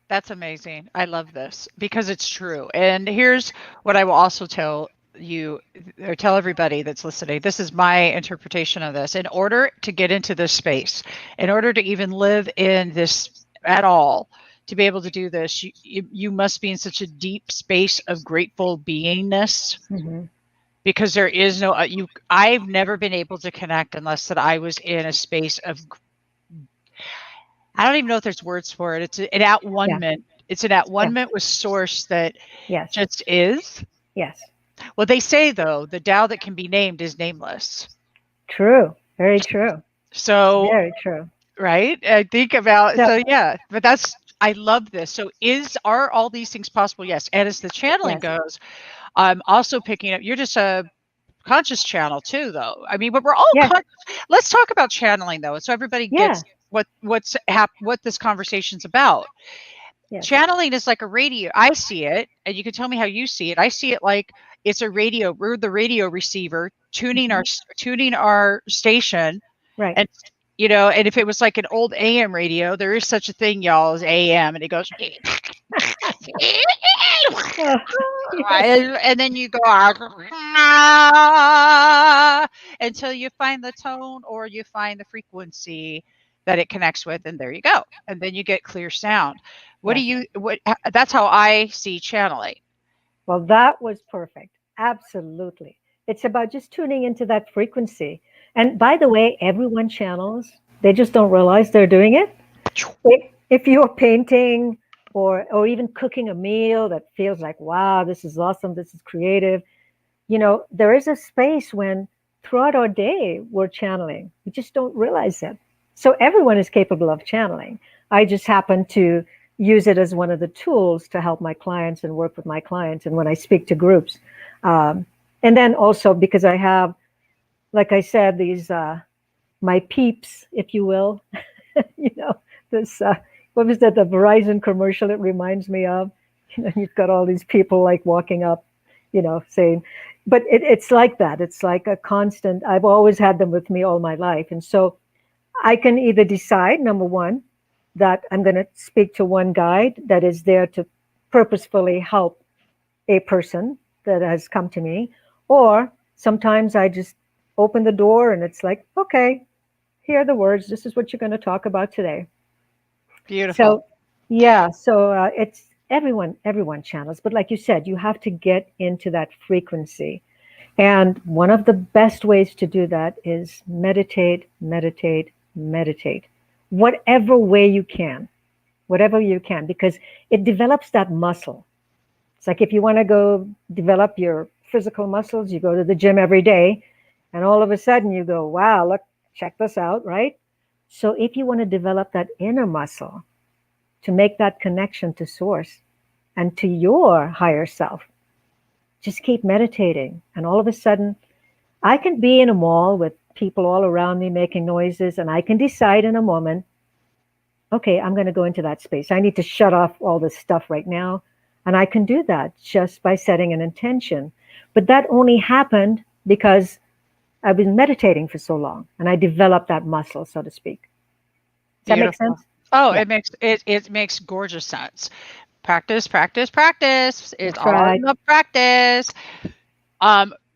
That's amazing. I love this because it's true. And here's what I will also tell you, or tell everybody that's listening. This is my interpretation of this. In order to get into this space, in order to even live in this at all, to be able to do this, you must be in such a deep space of grateful beingness. Because there is no I've never been able to connect unless that I was in a space of, I don't even know if there's words for it. It's an at one-ment. It's an at one-ment with source that just is. Yes. Well, they say, though, the Tao that can be named is nameless. True. Very true. So, very true. Right? I think about, yeah, but I love this. So are all these things possible? Yes. And as the channeling goes, I'm also picking up, you're just a conscious channel too, though. I mean, but we're all let's talk about channeling, though, so everybody gets what this conversation's about. Channeling is like a radio. I see it, and you can tell me how you see it. I see it like it's a radio. We're the radio receiver tuning our station, right? And and if it was like an old AM radio, there is such a thing, y'all, as AM, and it goes. And then you go until you find the tone or you find the frequency that it connects with, and there you go. And then you get clear sound. That's how I see channeling. Well, that was perfect. Absolutely. It's about just tuning into that frequency. And by the way, everyone channels. They just don't realize they're doing it. If you're painting or even cooking a meal that feels like, wow, this is awesome, this is creative, there is a space when throughout our day we're channeling. We just don't realize it. So everyone is capable of channeling. I just happen to use it as one of the tools to help my clients and work with my clients and when I speak to groups. And then also because I have, like I said, these my peeps, if you will, this what was that, the Verizon commercial it reminds me of? You've got all these people like walking up, saying, but it's like that. It's like a constant. I've always had them with me all my life. And so I can either decide, number one, that I'm going to speak to one guide that is there to purposefully help a person that has come to me, or sometimes I just open the door and it's like, okay, here are the words. This is what you're going to talk about today. Beautiful. So it's everyone channels, but like you said, you have to get into that frequency. And one of the best ways to do that is meditate, whatever way you can, because it develops that muscle. It's like if you want to go develop your physical muscles, you go to the gym every day, and all of a sudden you go, wow, look, check this out, right? So if you want to develop that inner muscle to make that connection to source and to your higher self, just keep meditating. And all of a sudden, I can be in a mall with people all around me making noises, and I can decide in a moment, okay, I'm going to go into that space. I need to shut off all this stuff right now. And I can do that just by setting an intention. But that only happened because I've been meditating for so long and I developed that muscle, so to speak. Does that make Beautiful. sense? Oh, Yeah, it makes gorgeous sense. Practice, practice, practice. It's that's all right. in the practice.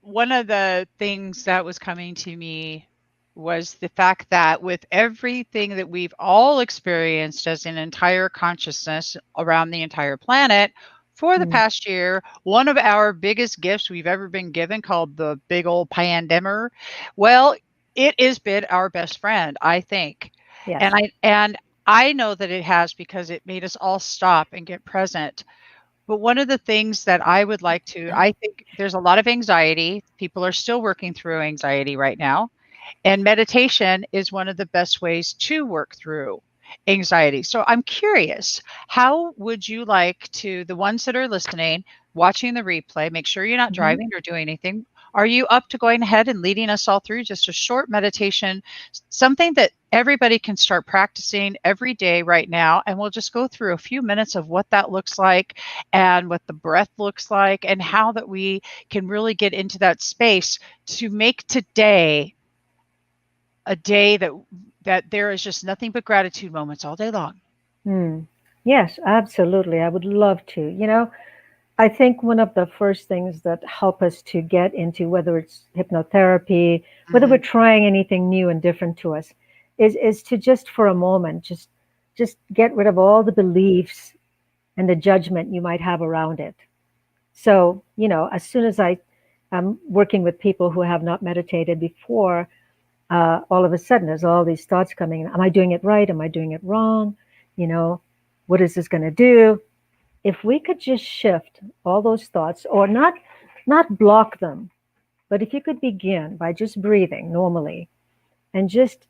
One of the things that was coming to me was the fact that with everything that we've all experienced as an entire consciousness around the entire planet for the Mm, past year, one of our biggest gifts we've ever been given, called the big old pandemic, well, it has been our best friend, I think. yes. And I know that it has, because it made us all stop and get present. But one of the things that I would like to, I think there's a lot of anxiety. People are still working through anxiety right now. And meditation is one of the best ways to work through anxiety. So I'm curious, how would you like to, the ones that are listening, watching the replay, make sure you're not Mhm. driving or doing anything. Are you up to going ahead and leading us all through just a short meditation, something that everybody can start practicing every day right now? And we'll just go through a few minutes of what that looks like and what the breath looks like and how that we can really get into that space to make today a day that there is just nothing but gratitude moments all day long. Mm. Yes, absolutely. I would love to. I think one of the first things that help us to get into, whether it's hypnotherapy, whether we're Mhm. trying anything new and different to us, is to just for a moment just get rid of all the beliefs and the judgment you might have around it. So, as soon as I'm working with people who have not meditated before, all of a sudden there's all these thoughts coming in. Am I doing it right? Am I doing it wrong? You know, what is this going to do? If we could just shift all those thoughts, or not block them, but if you could begin by just breathing normally and just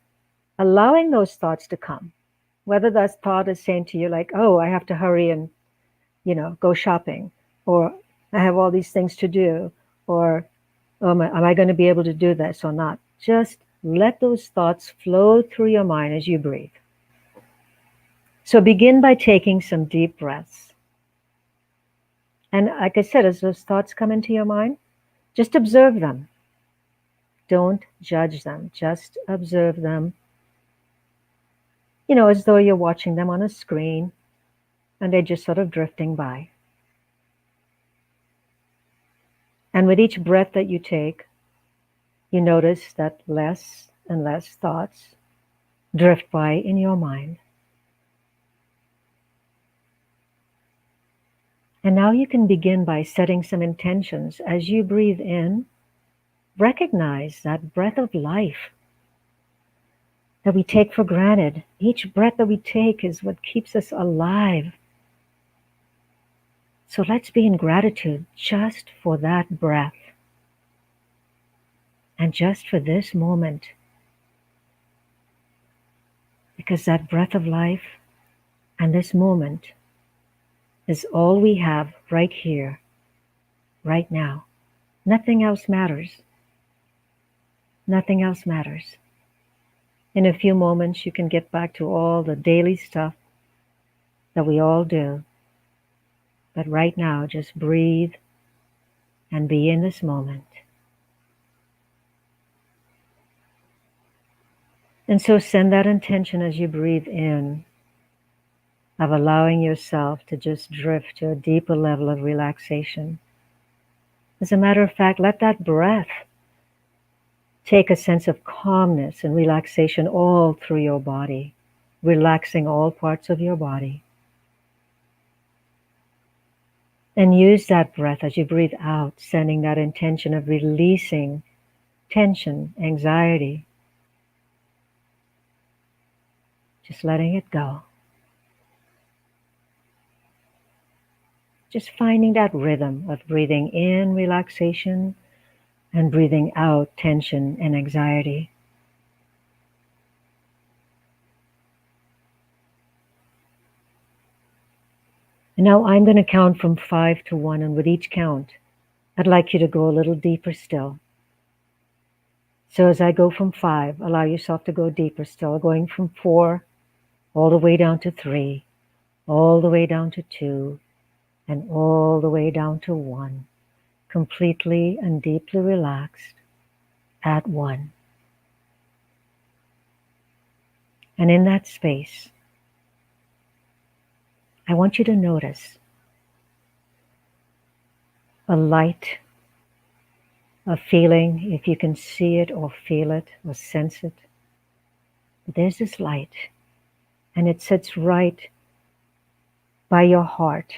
allowing those thoughts to come, whether that thought is saying to you like, oh, I have to hurry and go shopping, or I have all these things to do, or oh, am I going to be able to do this or not? Just let those thoughts flow through your mind as you breathe. So begin by taking some deep breaths. And like I said, as those thoughts come into your mind, just observe them. Don't judge them. Just observe them, as though you're watching them on a screen and they're just sort of drifting by. And with each breath that you take, you notice that less and less thoughts drift by in your mind. And now you can begin by setting some intentions. As you breathe in, recognize that breath of life that we take for granted. Each breath that we take is what keeps us alive. So let's be in gratitude just for that breath and just for this moment. Because that breath of life and this moment is all we have right here, right now. Nothing else matters. Nothing else matters. In a few moments, you can get back to all the daily stuff that we all do. But right now, just breathe and be in this moment. And so send that intention as you breathe in of allowing yourself to just drift to a deeper level of relaxation. As a matter of fact, let that breath take a sense of calmness and relaxation all through your body, relaxing all parts of your body. And use that breath as you breathe out, sending that intention of releasing tension, anxiety, just letting it go. Just finding that rhythm of breathing in relaxation and breathing out tension and anxiety. And now I'm going to count from 5 to 1, and with each count, I'd like you to go a little deeper still. So as I go from 5, allow yourself to go deeper still, going from 4 all the way down to 3, all the way down to 2, and all the way down to 1, completely and deeply relaxed at 1. And in that space, I want you to notice a light, a feeling, if you can see it or feel it or sense it. There's this light, and it sits right by your heart.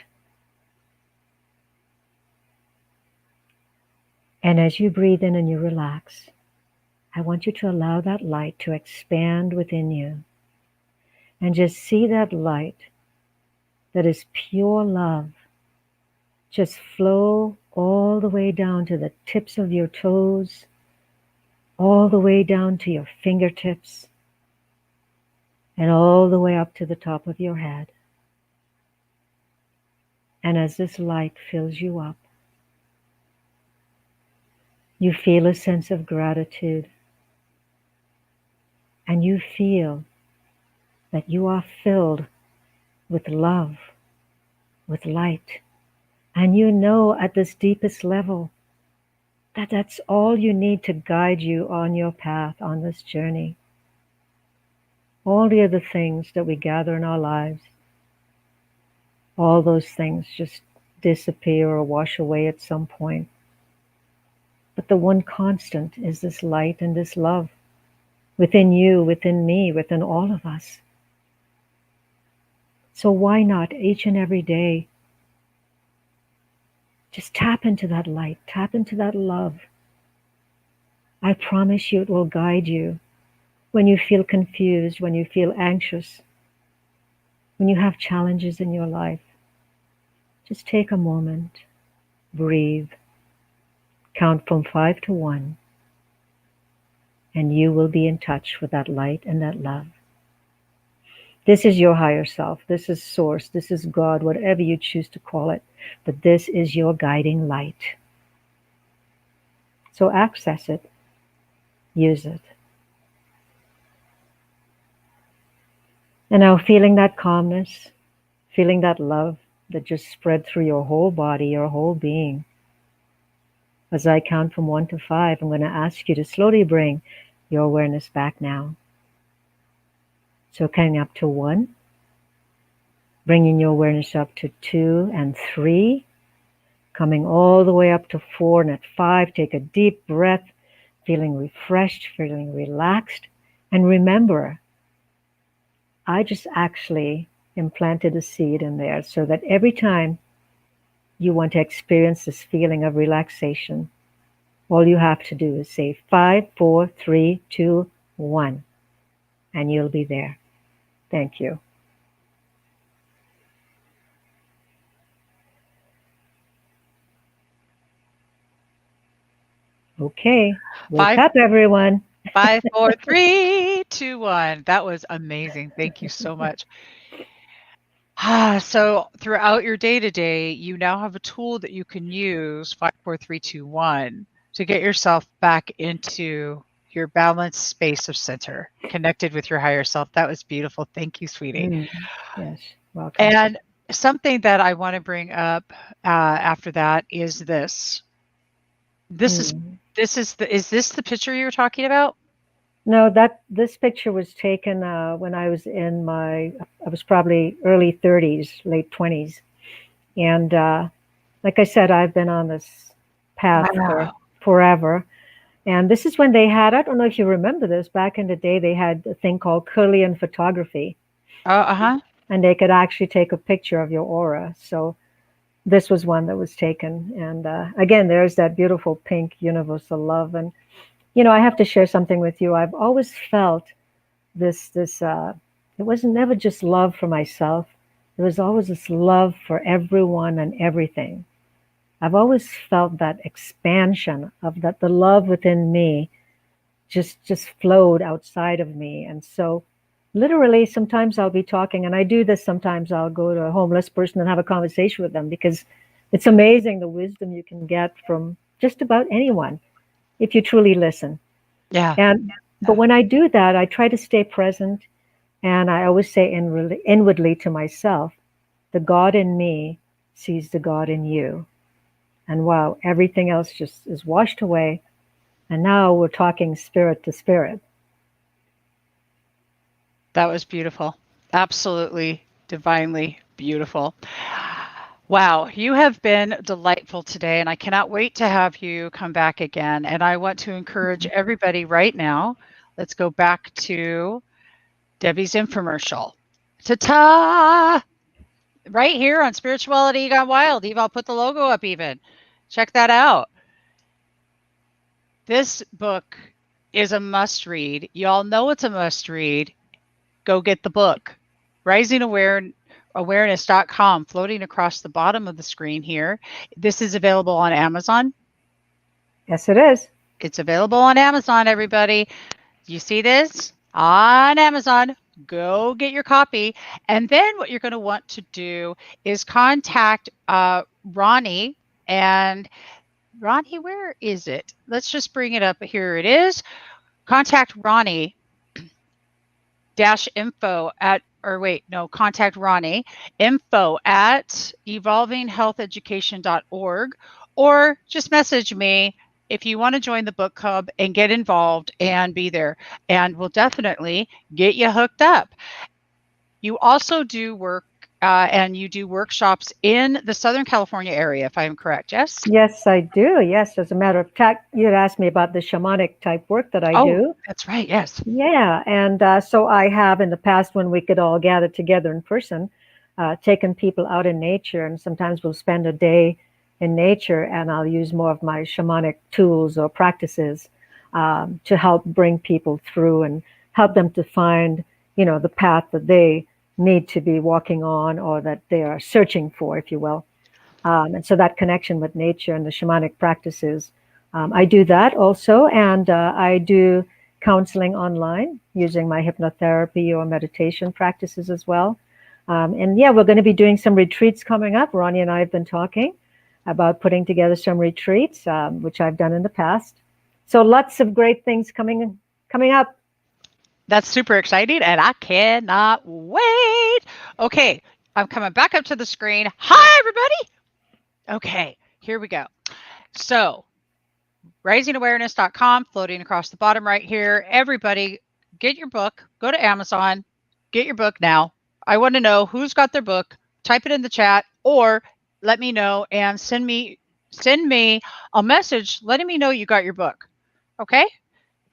And as you breathe in and you relax, I want you to allow that light to expand within you. And just see that light that is pure love just flow all the way down to the tips of your toes, all the way down to your fingertips, and all the way up to the top of your head. And as this light fills you up, you feel a sense of gratitude, and you feel that you are filled with love, with light. And you know at this deepest level that that's all you need to guide you on your path, on this journey. All the other things that we gather in our lives, all those things just disappear or wash away at some point. But the one constant is this light and this love within you, within me, within all of us. So why not each and every day just tap into that light, tap into that love. I promise you it will guide you when you feel confused, when you feel anxious, when you have challenges in your life. Just take a moment, breathe, count from 5 to 1, and you will be in touch with that light and that love. This is your higher self. This is Source. This is God, whatever you choose to call it. But this is your guiding light. So access it. Use it. And now feeling that calmness, feeling that love that just spread through your whole body, your whole being. As I count from 1 to 5, I'm going to ask you to slowly bring your awareness back now. So counting up to 1, bringing your awareness up to 2 and 3, coming all the way up to 4, and at 5, take a deep breath, feeling refreshed, feeling relaxed. And remember, I just actually implanted a seed in there so that every time you want to experience this feeling of relaxation, all you have to do is say 5, 4, 3, 2, 1, and you'll be there. Thank you. Okay, wake up, everyone. 5, 4, 3, 2, 1. That was amazing. Thank you so much. So throughout your day-to-day, you now have a tool that you can use, 5, 4, 3, 2, 1, to get yourself back into your balanced space of center, connected with your higher self. That was beautiful. Thank you, sweetie. Yes, welcome. And something that I want to bring up after that is this. Is this the picture you were talking about? No, this picture was taken when I was I was probably early 30s, late 20s. And like I said, I've been on this path for forever. And this is when they had, I don't know if you remember this, back in the day, they had a thing called Kirlian photography. And they could actually take a picture of your aura. So this was one that was taken. And again, there's that beautiful pink universal love. And, you know, I have to share something with you. I've always felt this it wasn't never just love for myself. There was always this love for everyone and everything. I've always felt that expansion of that, the love within me just flowed outside of me. And so literally sometimes I'll be talking, and I do this sometimes, I'll go to a homeless person and have a conversation with them, because it's amazing the wisdom you can get from just about anyone if you truly listen. But when I do that, I try to stay present, and I always say inwardly to myself, the God in me sees the God in you. And wow, everything else just is washed away. And now we're talking spirit to spirit. That was beautiful. Absolutely divinely beautiful. Wow, you have been delightful today, and I cannot wait to have you come back again. And I want to encourage everybody right now. Let's go back to Debbie's infomercial. Ta-ta! Right here on Spirituality Gone Wild. Eve, I'll put the logo up even. Check that out. This book is a must read. Y'all know it's a must read. Go get the book. Awareness.com, floating across the bottom of the screen here. This is available on Amazon. Yes, it is. It's available on Amazon, everybody. You see this? On Amazon. Go get your copy. And then what you're going to want to do is contact Ronnie. And Ronnie, where is it? Let's just bring it up. Here it is. Contact Ronnie info at, contact Ronnie, info at evolvinghealtheducation.org, or just message me if you want to join the book club and get involved and be there. And we'll definitely get you hooked up. You also do work and you do workshops in the Southern California area, if I'm correct, yes? Yes, I do. Yes, as a matter of fact, you had asked me about the shamanic type work that I do. That's right, yes. Yeah, and so I have in the past, when we could all gather together in person, taken people out in nature, and sometimes we'll spend a day in nature, and I'll use more of my shamanic tools or practices to help bring people through and help them to find, the path that they need to be walking on, or that they are searching for, if you will. And so that connection with nature and the shamanic practices, I do that also. And I do counseling online using my hypnotherapy or meditation practices as well. And yeah, we're going to be doing some retreats coming up. Ronnie and I have been talking about putting together some retreats, which I've done in the past. So lots of great things coming up. That's super exciting, and I cannot wait. Okay, I'm coming back up to the screen. Hi, everybody. Okay, here we go. So, raisingawareness.com, floating across the bottom right here. Everybody, get your book. Go to Amazon. Get your book now. I want to know who's got their book. Type it in the chat, or let me know and send me a message letting me know you got your book. Okay?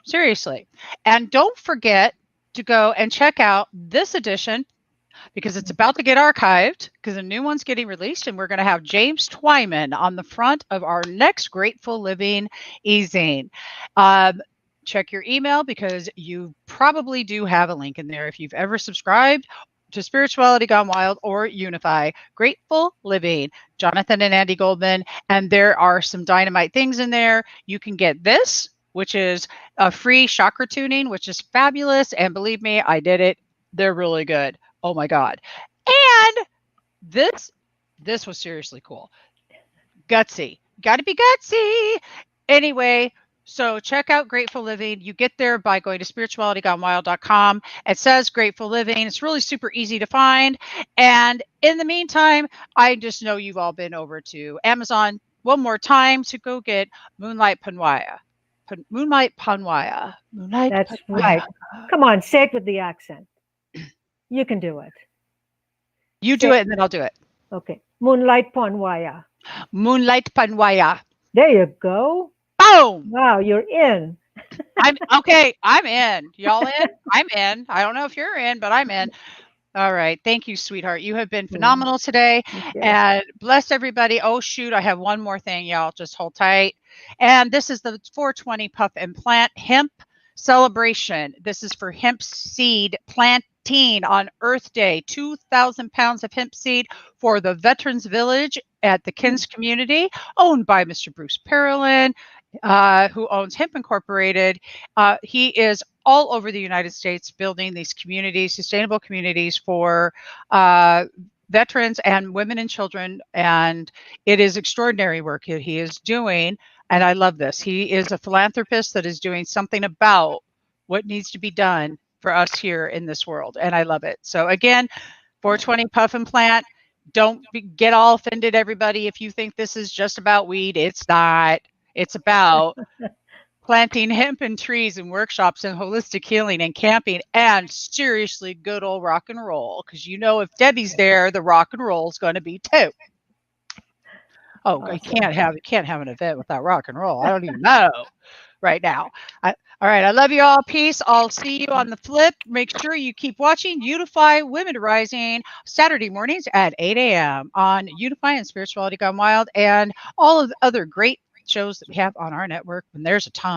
Seriously. And don't forget to go and check out this edition, because it's about to get archived, because a new one's getting released, and we're going to have James Twyman on the front of our next Grateful Living e-zine. Check your email, because you probably do have a link in there if you've ever subscribed to Spirituality Gone Wild or Unify. Grateful Living, Jonathan and Andy Goldman, and there are some dynamite things in there. You can get this, which is a free chakra tuning, which is fabulous. And believe me, I did it. They're really good. Oh my God. And this was seriously cool. Gutsy. Got to be gutsy. Anyway, so check out Grateful Living. You get there by going to spiritualitygonewild.com. It says Grateful Living. It's really super easy to find. And in the meantime, I just know you've all been over to Amazon one more time to go get Moonlight Panwaya. Moonlight Panwaya. That's right. Come on, say it with the accent. You can do it. You do it, and then I'll do it. Okay. Moonlight Panwaya. Moonlight Panwaya. There you go. Boom. Wow, you're in. I'm okay. I'm in. Y'all in? I'm in. I don't know if you're in, but I'm in. All right. Thank you, sweetheart. You have been phenomenal today. And bless everybody. Oh, shoot. I have one more thing, y'all. Just hold tight. And this is the 420 Puff and Plant Hemp Celebration. This is for hemp seed planting on Earth Day. 2,000 pounds of hemp seed for the Veterans Village at the Kins community, owned by Mr. Bruce Parolin, who owns Hemp Incorporated. He is all over the United States building these communities, sustainable communities for veterans and women and children. And it is extraordinary work that he is doing. And I love this. He is a philanthropist that is doing something about what needs to be done for us here in this world. And I love it. So again, 420 Puff and Plant, don't get all offended, everybody. If you think this is just about weed, it's not. It's about planting hemp and trees and workshops and holistic healing and camping and seriously good old rock and roll. Because you know, if Debbie's there, the rock and roll is going to be too. Oh, Awesome. you can't have an event without rock and roll. I don't even know right now. All right, I love you all. Peace. I'll see you on the flip. Make sure you keep watching Unify Women Rising Saturday mornings at 8 a.m. on Unify and Spirituality Gone Wild and all of the other great shows that we have on our network when there's a time.